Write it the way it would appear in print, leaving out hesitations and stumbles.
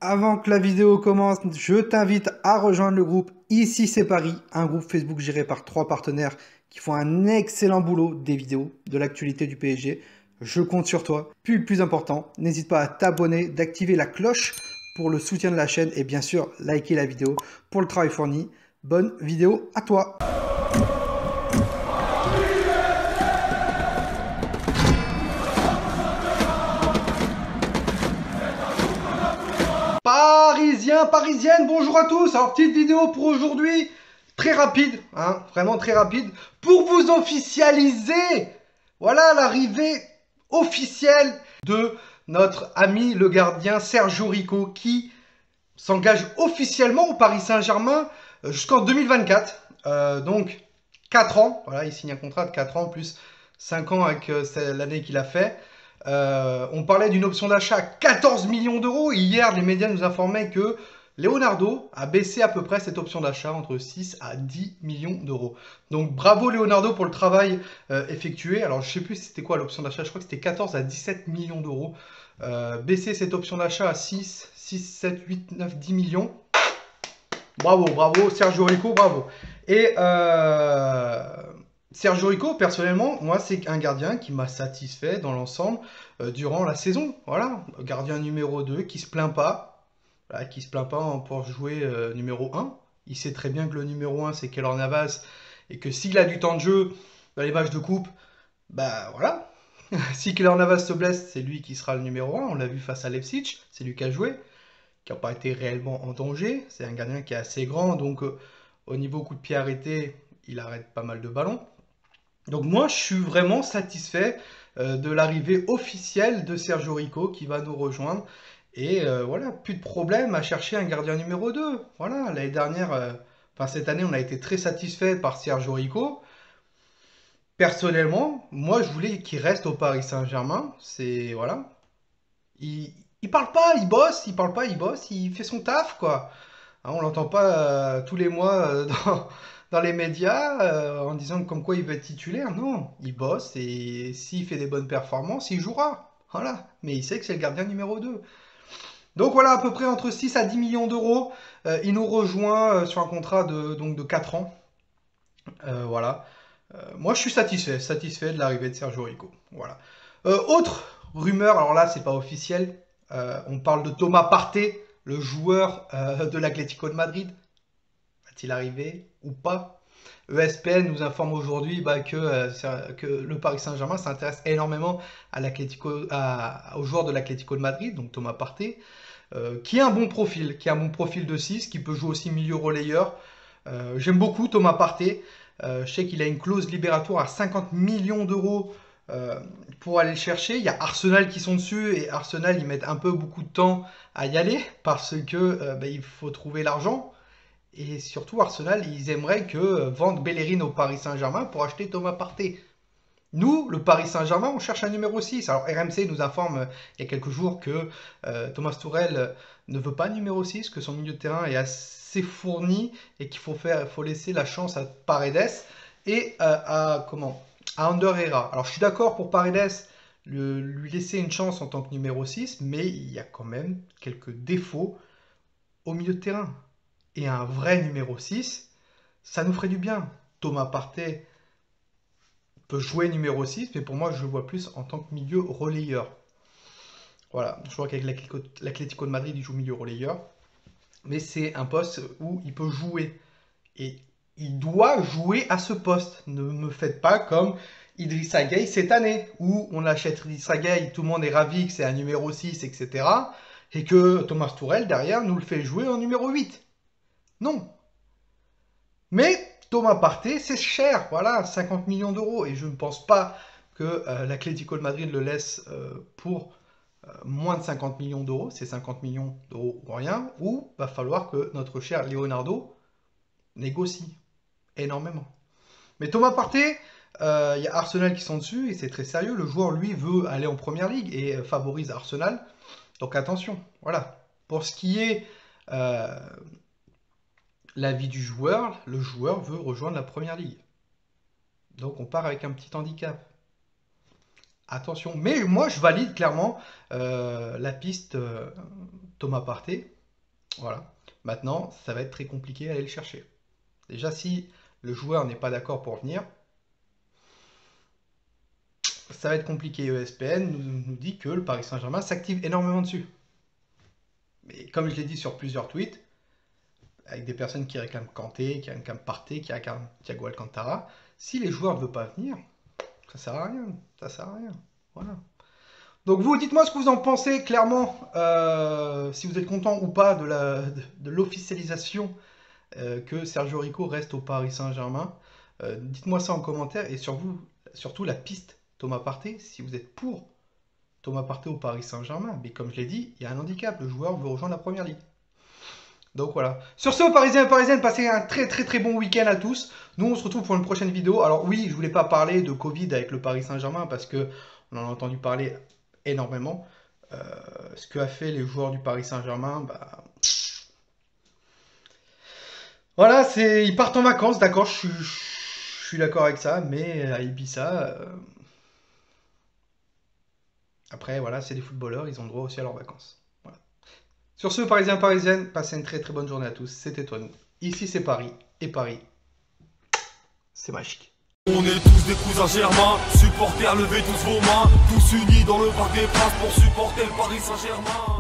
Avant que la vidéo commence, je t'invite à rejoindre le groupe Ici c'est Paris, un groupe Facebook géré par 3 partenaires qui font un excellent boulot des vidéos, de l'actualité du PSG. Je compte sur toi. Puis le plus important, n'hésite pas à t'abonner, d'activer la cloche pour le soutien de la chaîne et bien sûr liker la vidéo pour le travail fourni. Bonne vidéo à toi! Parisiens, parisiennes, bonjour à tous. Alors petite vidéo pour aujourd'hui, très rapide, hein, vraiment très rapide, pour vous officialiser, voilà l'arrivée officielle de notre ami le gardien Sergio Rico qui s'engage officiellement au Paris Saint-Germain jusqu'en 2024. Donc 4 ans, voilà, il signe un contrat de 4 ans plus 5 ans avec l'année qu'il a fait. On parlait d'une option d'achat à 14 millions d'euros. Hier, les médias nous informaient que Leonardo a baissé à peu près cette option d'achat entre 6 à 10 millions d'euros. Donc bravo Leonardo pour le travail effectué. Alors je ne sais plus si c'était quoi l'option d'achat, je crois que c'était 14 à 17 millions d'euros. Baisser cette option d'achat à 6, 7, 8, 9, 10 millions. Bravo, bravo, Sergio Rico, bravo. Et Sergio Rico, personnellement, moi, c'est un gardien qui m'a satisfait dans l'ensemble durant la saison. Voilà, gardien numéro 2 qui se plaint pas, voilà, qui se plaint pas pour jouer numéro 1. Il sait très bien que le numéro 1, c'est Keylor Navas, et que s'il a du temps de jeu dans les matchs de coupe, bah voilà. Si Keylor Navas se blesse, c'est lui qui sera le numéro 1. On l'a vu face à Leipzig, c'est lui qui a joué, qui n'a pas été réellement en danger. C'est un gardien qui est assez grand, donc au niveau coup de pied arrêté, il arrête pas mal de ballons. Donc moi, je suis vraiment satisfait de l'arrivée officielle de Sergio Rico qui va nous rejoindre. Et voilà, plus de problème à chercher un gardien numéro 2. Voilà, l'année dernière, enfin cette année, on a été très satisfait par Sergio Rico. Personnellement, moi, je voulais qu'il reste au Paris Saint-Germain. C'est, voilà. Il parle pas, il bosse, il parle pas, il bosse, il fait son taf, quoi. Hein, on l'entend pas tous les mois dans les médias en disant comme quoi il veut être titulaire. Non, il bosse et s'il fait des bonnes performances, il jouera. Voilà. Mais il sait que c'est le gardien numéro 2. Donc voilà, à peu près entre 6 à 10 millions d'euros. Il nous rejoint sur un contrat de 4 ans. Voilà. Moi, je suis satisfait de l'arrivée de Sergio Rico. Voilà. Autre rumeur, alors là, c'est pas officiel. On parle de Thomas Partey, le joueur de l'Atlético de Madrid. Va-t-il arriver ou pas? ESPN nous informe aujourd'hui que le Paris Saint-Germain s'intéresse énormément aux joueurs de l'Atlético de Madrid, donc Thomas Partey, qui a un bon profil, de 6, qui peut jouer aussi milieu relayeur. J'aime beaucoup Thomas Partey. Je sais qu'il a une clause libératoire à 50 millions d'euros pour aller le chercher. Il y a Arsenal qui sont dessus et Arsenal, ils mettent un peu beaucoup de temps à y aller parce que il faut trouver l'argent. Et surtout, Arsenal, ils aimeraient que vendre Bellerin au Paris Saint-Germain pour acheter Thomas Partey. Nous, le Paris Saint-Germain, on cherche un numéro 6. Alors RMC nous informe il y a quelques jours que Thomas Tuchel ne veut pas numéro 6, que son milieu de terrain est assez fourni et qu'il faut laisser la chance à Paredes et à Ander Herrera. Alors je suis d'accord pour Paredes, lui laisser une chance en tant que numéro 6, mais il y a quand même quelques défauts au milieu de terrain. Et un vrai numéro 6, ça nous ferait du bien. Thomas Partey peut jouer numéro 6, mais pour moi, je le vois plus en tant que milieu relayeur. Voilà, je vois qu'avec l'Atlético de Madrid, il joue milieu relayeur, mais c'est un poste où il peut jouer. Et il doit jouer à ce poste. Ne me faites pas comme Idrissa Gueye cette année, où on achète Idrissa Gueye, tout le monde est ravi que c'est un numéro 6, etc. Et que Thomas Tuchel, derrière, nous le fait jouer en numéro 8. Non. Mais Thomas Partey, c'est cher, voilà, 50 millions d'euros. Et je ne pense pas que l'Atlético de Madrid le laisse pour moins de 50 millions d'euros. C'est 50 millions d'euros ou rien. Ou va falloir que notre cher Leonardo négocie énormément. Mais Thomas Partey, il y a Arsenal qui sont dessus et c'est très sérieux. Le joueur, lui, veut aller en première ligue et favorise Arsenal. Donc attention, voilà. Pour ce qui est l'avis du joueur, le joueur veut rejoindre la première ligue. Donc on part avec un petit handicap. Attention. Mais moi, je valide clairement la piste Thomas Partey. Voilà. Maintenant, ça va être très compliqué à aller le chercher. Déjà, si le joueur n'est pas d'accord pour venir, ça va être compliqué. ESPN nous dit que le Paris Saint-Germain s'active énormément dessus. Mais comme je l'ai dit sur plusieurs tweets, avec des personnes qui réclament Kanté, qui réclament Partey, qui réclament Thiago Alcantara, si les joueurs ne veulent pas venir, ça sert à rien. Ça sert à rien. Voilà. Donc vous, dites-moi ce que vous en pensez clairement, si vous êtes content ou pas de l'officialisation que Sergio Rico reste au Paris Saint-Germain. Dites-moi ça en commentaire et surtout la piste Thomas Partey, si vous êtes pour Thomas Partey au Paris Saint-Germain. Mais comme je l'ai dit, il y a un handicap, le joueur veut rejoindre la Première Ligue. Donc voilà. Sur ce, Parisiens et Parisiennes, passez un très très très bon week-end à tous. Nous, on se retrouve pour une prochaine vidéo. Alors oui, je voulais pas parler de Covid avec le Paris Saint-Germain parce que on en a entendu parler énormément. Ce que a fait les joueurs du Paris Saint-Germain, bah, voilà, ils partent en vacances, d'accord, je suis d'accord avec ça, mais à Ibiza, après, voilà, c'est des footballeurs, ils ont le droit aussi à leurs vacances. Voilà. Sur ce, Parisiens, Parisiennes, passez une très très bonne journée à tous, c'était toi nous. Ici c'est Paris, et Paris, c'est magique. On est tous des cousins germains, supporters, levez tous vos mains, tous unis dans le parc des princes pour supporter le Paris Saint-Germain.